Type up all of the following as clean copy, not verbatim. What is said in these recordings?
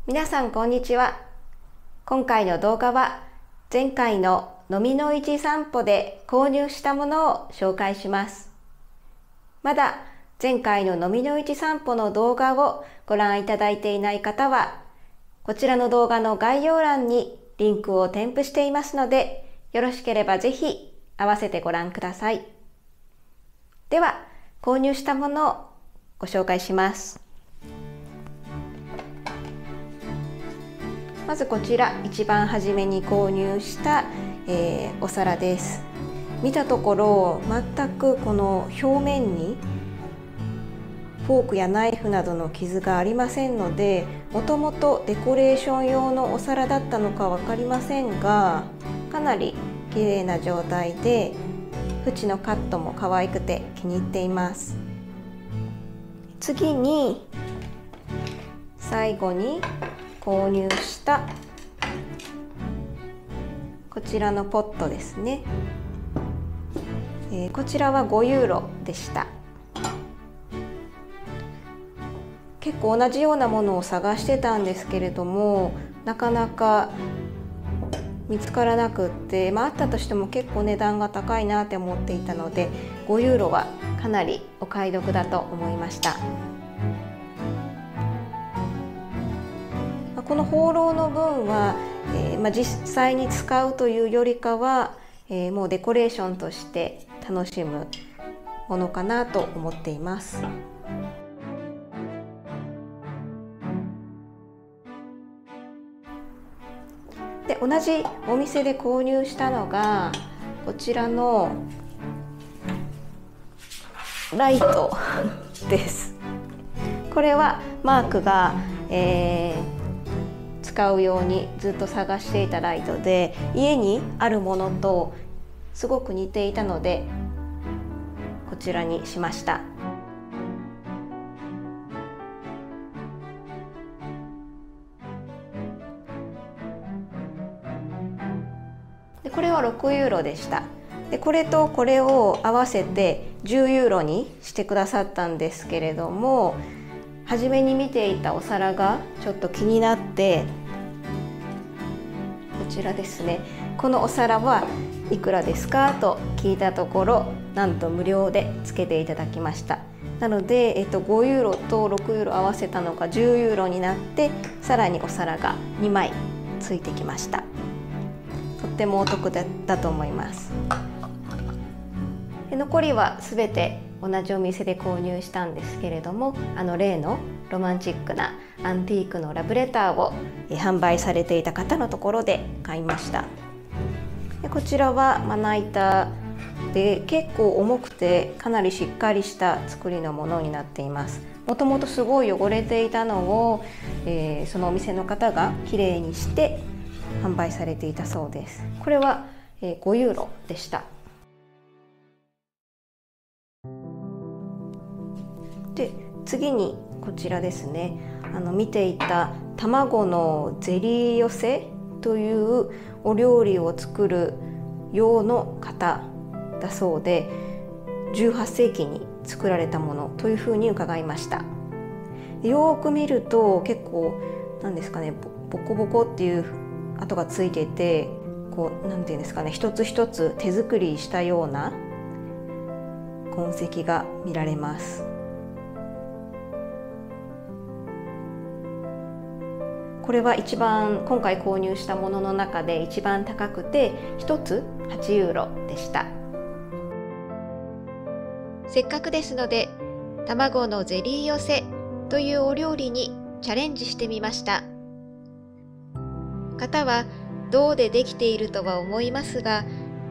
皆さんこんにちは。今回の動画は前回ののみの市散歩で購入したものを紹介します。まだ前回ののみの市散歩の動画をご覧いただいていない方は、こちらの動画の概要欄にリンクを添付していますので、よろしければぜひ合わせてご覧ください。では、購入したものをご紹介します。まずこちら一番初めに購入した、お皿です。見たところ全くこの表面にフォークやナイフなどの傷がありませんので、もともとデコレーション用のお皿だったのか分かりませんが、かなり綺麗な状態で縁のカットも可愛くて気に入っています。次に最後に購入したこちらのポットですね。こちらは5ユーロでした。結構同じようなものを探してたんですけれども、なかなか見つからなくって、あったとしても結構値段が高いなって思っていたので、5ユーロはかなりお買い得だと思いました。このホーローの分は、実際に使うというよりかは、もうデコレーションとして楽しむものかなと思っています。で、同じお店で購入したのがこちらのライトです。これはマークが、使うようにずっと探していたライトで、家にあるものとすごく似ていたのでこちらにしました。でこれは6ユーロでした。でこれとこれを合わせて10ユーロにしてくださったんですけれども、初めに見ていたお皿がちょっと気になって、こちらですね。このお皿はいくらですかと聞いたところ、なんと無料でつけていただきました。なので、5ユーロと6ユーロ合わせたのが10ユーロになって、さらにお皿が2枚ついてきました。とってもお得だと思います。で残りはすべて同じお店で購入したんですけれども、例のロマンチックなアンティークのラブレターを販売されていた方のところで買いました。でこちらはまな板で結構重くてかなりしっかりした作りのものになっています。もともとすごい汚れていたのを、そのお店の方がきれいにして販売されていたそうです。これは5ユーロでした。で次にこちらですね。見ていた卵のゼリー寄せというお料理を作る用の型だそうで、18世紀に作られたものというふうに伺いました。よく見ると結構なんですかね、ボコボコっていう跡がついてて、こうなんていうんですかね、一つ一つ手作りしたような痕跡が見られます。これは一番今回購入したものの中で一番高くて、1つ8ユーロでした。せっかくですので、卵のゼリー寄せというお料理にチャレンジしてみました。型は銅でできているとは思いますが、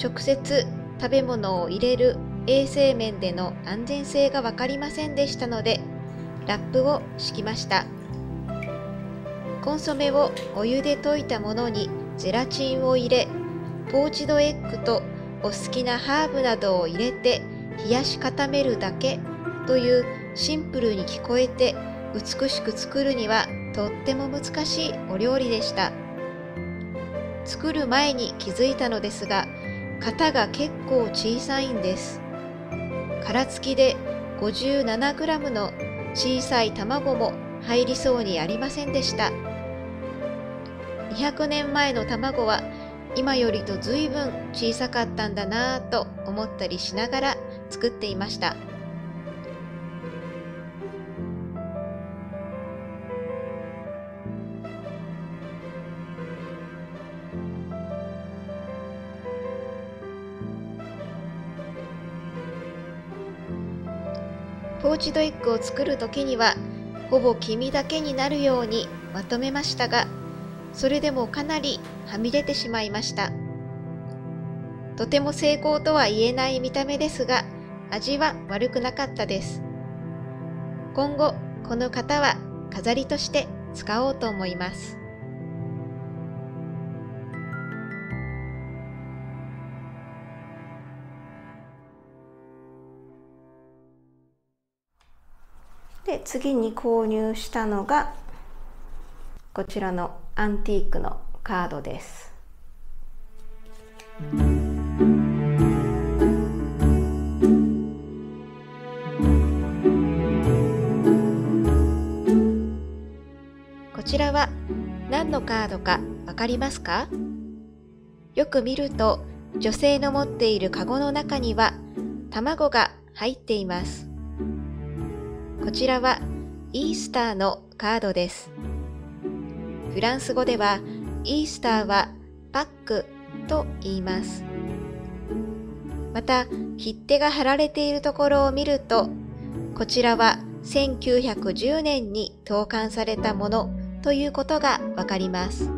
直接食べ物を入れる衛生面での安全性が分かりませんでしたので、ラップを敷きました。コンソメをお湯で溶いたものにゼラチンを入れ、ポーチドエッグとお好きなハーブなどを入れて冷やし固めるだけというシンプルに聞こえて美しく作るにはとっても難しいお料理でした。作る前に気づいたのですが、型が結構小さいんです。殻付きで 57g の小さい卵も入りそうにありませんでした。200年前の卵は今よりと随分小さかったんだなぁと思ったりしながら作っていました。ポーチドエッグを作るときにはほぼ黄身だけになるようにまとめましたが、それでもかなりはみ出てしまいました。とても成功とは言えない見た目ですが、味は悪くなかったです。今後この型は飾りとして使おうと思います。で、次に購入したのがこちらのアンティークのカードです。こちらは何のカードかわかりますか？よく見ると女性の持っているカゴの中には卵が入っています。こちらはイースターのカードです。フランス語ではイースターはパックと言います。また切手が貼られているところを見ると、こちらは1910年に投函されたものということがわかります。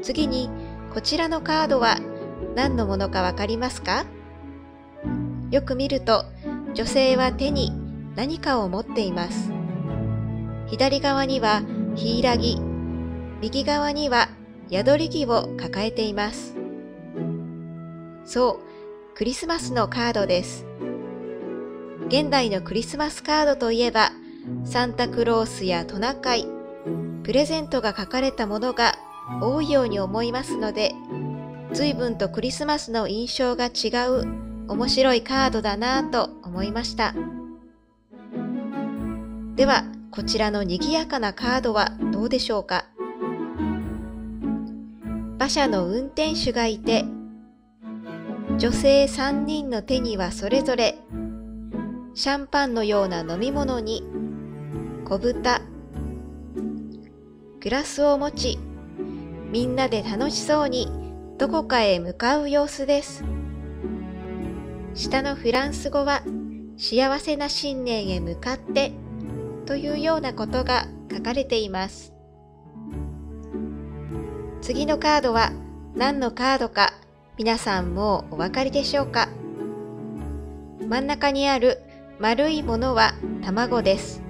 次にこちらのカードは何のものかわかりますか？よく見ると女性は手に何かを持っています。左側にはヒイラギ、右側には宿り木を抱えています。そう、クリスマスのカードです。現代のクリスマスカードといえば、サンタクロースやトナカイ、プレゼントが書かれたものが多いように思いますので、随分とクリスマスの印象が違う面白いカードだなぁと思いました。では、こちらの賑やかなカードはどうでしょうか。馬車の運転手がいて、女性3人の手にはそれぞれシャンパンのような飲み物に小豚、グラスを持ち、みんなで楽しそうにどこかへ向かう様子です。下のフランス語は幸せな新年へ向かってというようなことが書かれています。次のカードは何のカードか皆さんもうお分かりでしょうか。真ん中にある丸いものは卵です。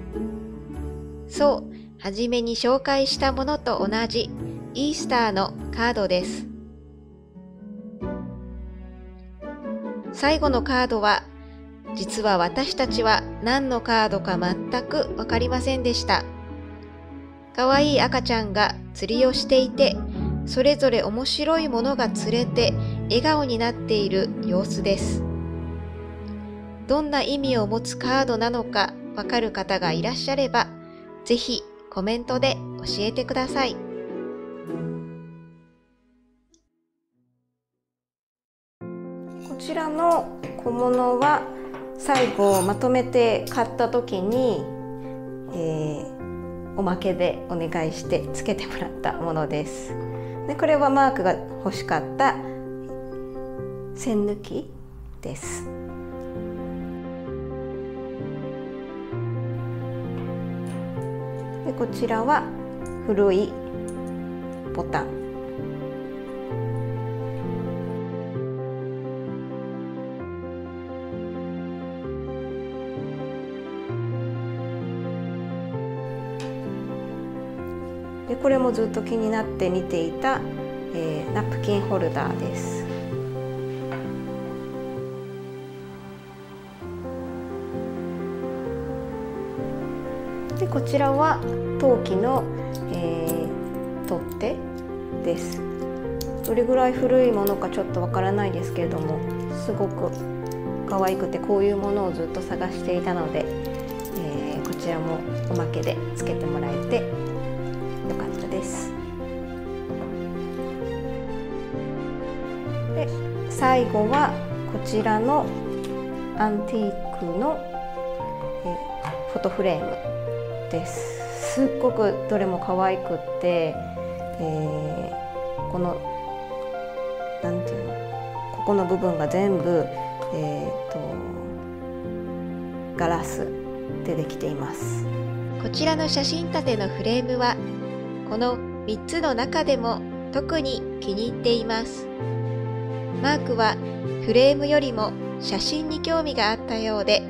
そう、はじめに紹介したものと同じイースターのカードです。最後のカードは、実は私たちは何のカードか全くわかりませんでした。かわいい赤ちゃんが釣りをしていて、それぞれ面白いものが釣れて笑顔になっている様子です。どんな意味を持つカードなのかわかる方がいらっしゃれば、ぜひコメントで教えてください。こちらの小物は最後まとめて買った時に、おまけでお願いしてつけてもらったものです。で、これはマークが欲しかった線抜きです。で、こちらは古いボタン。で、これもずっと気になって見ていた、ナプキンホルダーです。で、こちらは陶器の、取っ手です。どれぐらい古いものかちょっとわからないですけれども、すごく可愛くてこういうものをずっと探していたので、こちらもおまけでつけてもらえてよかったです。最後はこちらのアンティークのフォトフレームです。すっごくどれも可愛くって、このなんていうの、ここの部分が全部、ガラスでできています。こちらの写真立てのフレームはこの3つの中でも特に気に入っています。マークはフレームよりも写真に興味があったようで、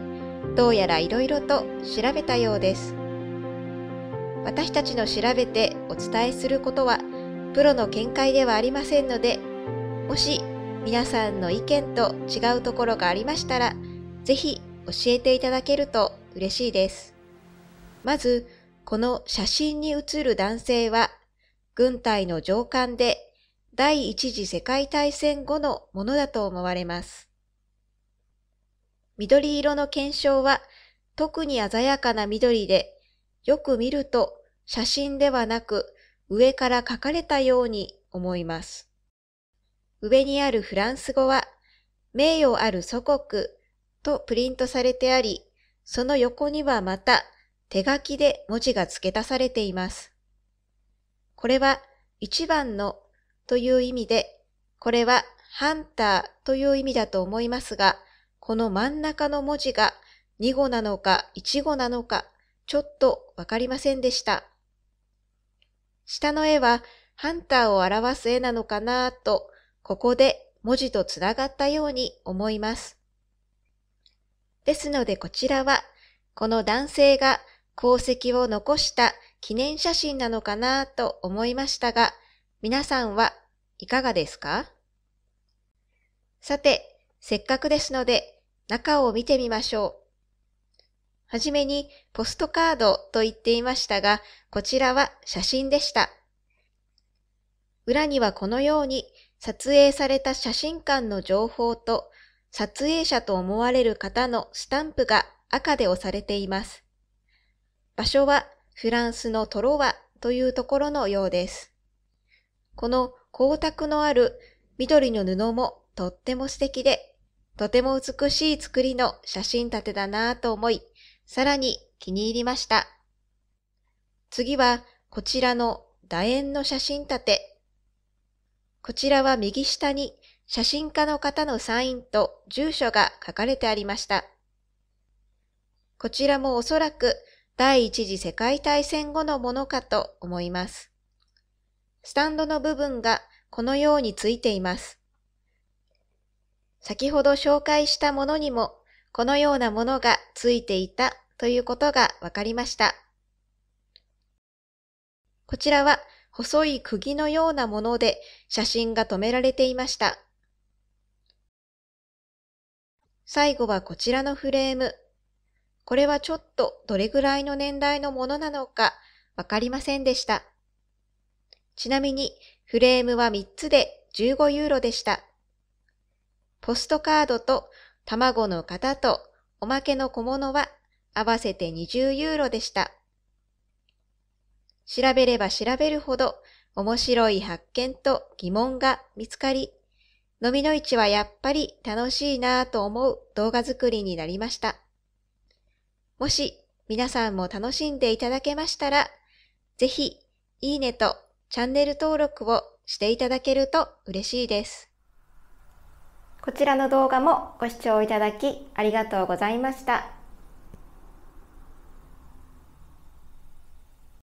どうやらいろいろと調べたようです。私たちの調べてお伝えすることはプロの見解ではありませんので、もし皆さんの意見と違うところがありましたら、ぜひ教えていただけると嬉しいです。まず、この写真に写る男性は、軍隊の上官で第一次世界大戦後のものだと思われます。緑色の肩章は特に鮮やかな緑で、よく見ると写真ではなく上から描かれたように思います。上にあるフランス語は、名誉ある祖国とプリントされてあり、その横にはまた手書きで文字が付け足されています。これは一番のという意味で、これはハンターという意味だと思いますが、この真ん中の文字が2語なのか1語なのかちょっとわかりませんでした。下の絵はハンターを表す絵なのかなと、ここで文字とつながったように思います。ですのでこちらは、この男性が功績を残した記念写真なのかなと思いましたが、皆さんはいかがですか？さて、せっかくですので中を見てみましょう。はじめにポストカードと言っていましたが、こちらは写真でした。裏にはこのように撮影された写真館の情報と撮影者と思われる方のスタンプが赤で押されています。場所はフランスのトロワというところのようです。この光沢のある緑の布もとっても素敵で、とても美しい作りの写真立てだなぁと思い、さらに気に入りました。次はこちらの楕円の写真立て。こちらは右下に写真家の方のサインと住所が書かれてありました。こちらもおそらく第一次世界大戦後のものかと思います。スタンドの部分がこのようについています。先ほど紹介したものにもこのようなものがついていたということがわかりました。こちらは細い釘のようなもので写真が留められていました。最後はこちらのフレーム。これはちょっとどれぐらいの年代のものなのかわかりませんでした。ちなみにフレームは3つで15ユーロでした。ポストカードと卵の型とおまけの小物は合わせて20ユーロでした。調べれば調べるほど面白い発見と疑問が見つかり、のみの市はやっぱり楽しいなぁと思う動画作りになりました。もし皆さんも楽しんでいただけましたら、ぜひいいねとチャンネル登録をしていただけると嬉しいです。こちらの動画もご視聴いただきありがとうございました。